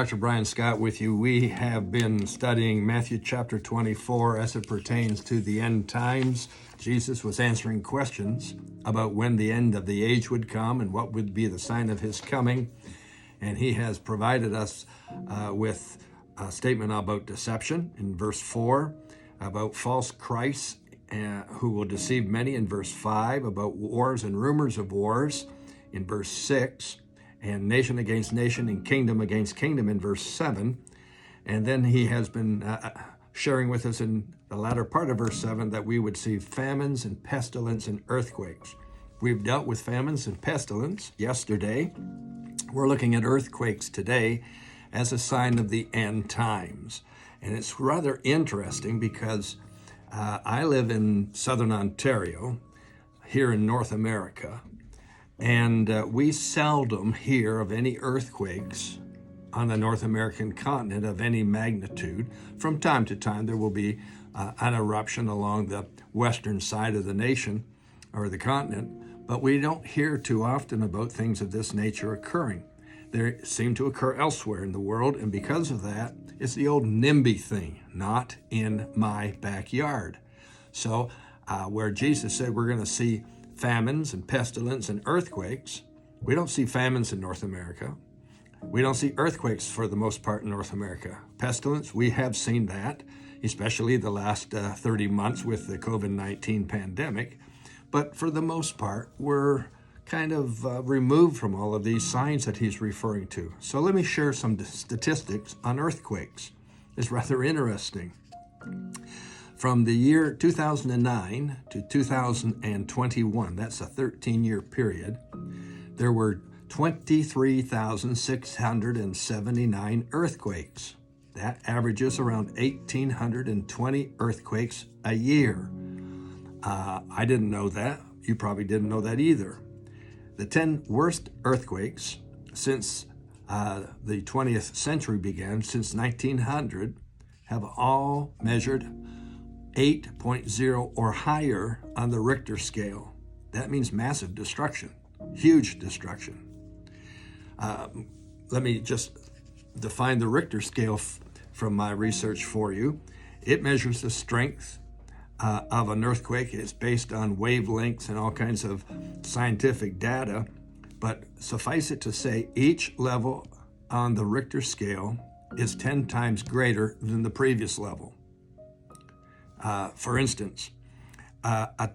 Dr. Brian Scott with you. We have been studying Matthew chapter 24 as it pertains to the end times. Jesus was answering questions about when the end of the age would come and what would be the sign of his coming. And he has provided us with a statement about deception in verse 4, about false Christs who will deceive many in verse 5, about wars and rumors of wars in verse 6, and nation against nation and kingdom against kingdom in verse 7. And then he has been sharing with us in the latter part of verse 7 that we would see famines and pestilence and earthquakes. We've dealt with famines and pestilence yesterday. We're looking at earthquakes today as a sign of the end times. And it's rather interesting because I live in southern Ontario, here in North America, and we seldom hear of any earthquakes on the North American continent of any magnitude. From time to time, there will be an eruption along the western side of the nation or the continent, but we don't hear too often about things of this nature occurring. They seem to occur elsewhere in the world, and because of that, it's the old NIMBY thing, not in my backyard. So where Jesus said we're going to see famines and pestilence and earthquakes, we don't see famines in North America. We don't see earthquakes for the most part in North America. Pestilence, we have seen that, especially the last 30 months with the COVID-19 pandemic. But for the most part, we're kind of removed from all of these signs that he's referring to. So let me share some statistics on earthquakes. It's rather interesting. From the year 2009 to 2021, that's a 13-year period, there were 23,679 earthquakes. That averages around 1,820 earthquakes a year. I didn't know that. You probably didn't know that either. The 10 worst earthquakes since the 20th century began, since 1900, have all measured 8.0 or higher on the Richter scale. That means massive destruction, huge destruction. Let me just define the Richter scale from my research for you. It measures the strength of an earthquake. It's based on wavelengths and all kinds of scientific data, but suffice it to say, each level on the Richter scale is 10 times greater than the previous level. For instance, a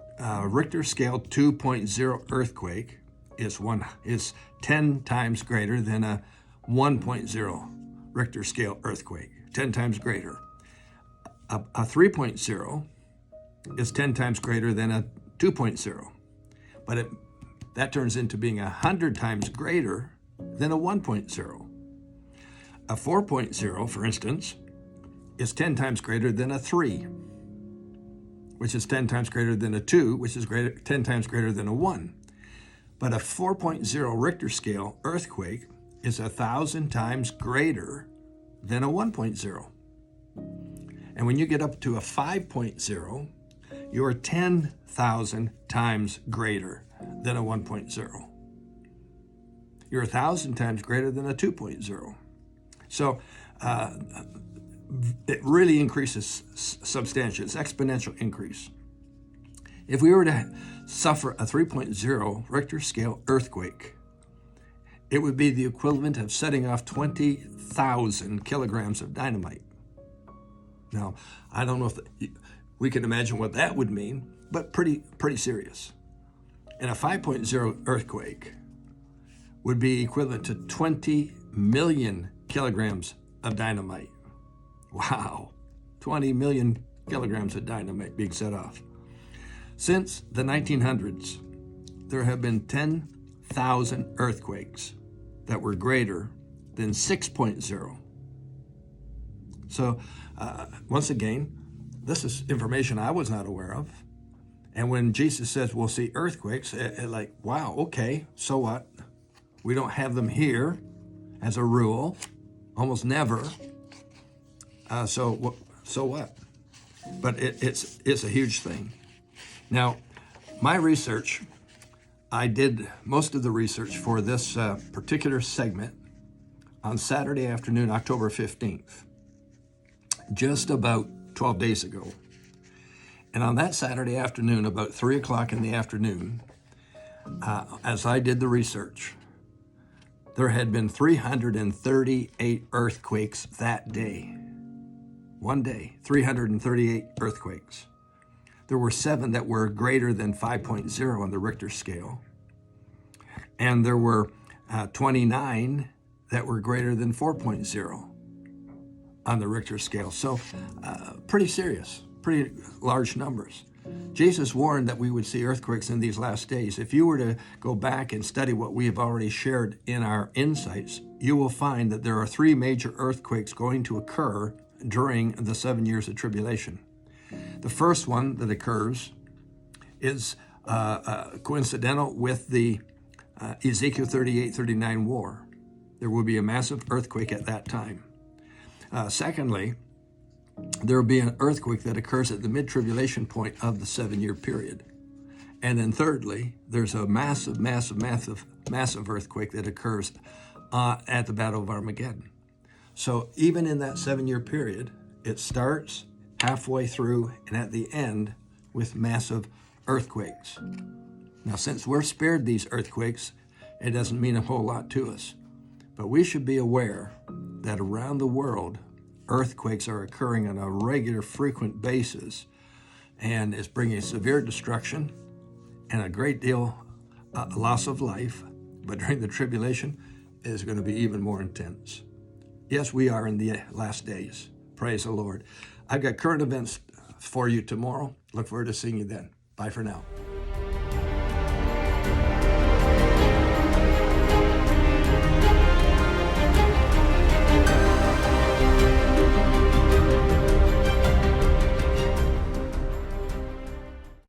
Richter scale 2.0 earthquake is 10 times greater than a 1.0 Richter scale earthquake, 10 times greater. A 3.0 is 10 times greater than a 2.0, but that turns into being 100 times greater than a 1.0. A 4.0, for instance, is 10 times greater than a 3, which is 10 times greater than a 2, which is 10 times greater than a 1. But a 4.0 Richter scale earthquake is 1,000 times greater than a 1.0. And when you get up to a 5.0, you're 10,000 times greater than a 1.0. You're 1,000 times greater than a 2.0. So it really increases substantially. It's exponential increase. If we were to suffer a 3.0 Richter scale earthquake, it would be the equivalent of setting off 20,000 kilograms of dynamite. Now, I don't know if we can imagine what that would mean, but pretty serious. And a 5.0 earthquake would be equivalent to 20 million kilograms of dynamite. Wow, 20 million kilograms of dynamite being set off. Since the 1900s, there have been 10,000 earthquakes that were greater than 6.0. So, once again, this is information I was not aware of. And when Jesus says we'll see earthquakes, like, wow, okay, so what? We don't have them here as a rule, almost never. So what? But it's a huge thing. Now, my research, I did most of the research for this particular segment on Saturday afternoon, October 15th, just about 12 days ago. And on that Saturday afternoon, about 3 o'clock in the afternoon, as I did the research, there had been 338 earthquakes that day. One day, 338 earthquakes. There were 7 that were greater than 5.0 on the Richter scale. And there were 29 that were greater than 4.0 on the Richter scale. So pretty serious, pretty large numbers. Jesus warned that we would see earthquakes in these last days. If you were to go back and study what we have already shared in our insights, you will find that there are 3 major earthquakes going to occur during the 7 years of tribulation. The first one that occurs is coincidental with the Ezekiel 38-39 war. There will be a massive earthquake at that time. Secondly, there will be an earthquake that occurs at the mid-tribulation point of the 7-year period. And then thirdly, there's a massive earthquake that occurs at the Battle of Armageddon. So even in that 7-year period, it starts halfway through and at the end with massive earthquakes. Now, since we're spared these earthquakes, it doesn't mean a whole lot to us. But we should be aware that around the world, earthquakes are occurring on a regular, frequent basis, and it's bringing severe destruction and a great deal loss of life. But during the tribulation, it is going to be even more intense. Yes, we are in the last days. Praise the Lord. I've got current events for you tomorrow. Look forward to seeing you then. Bye for now.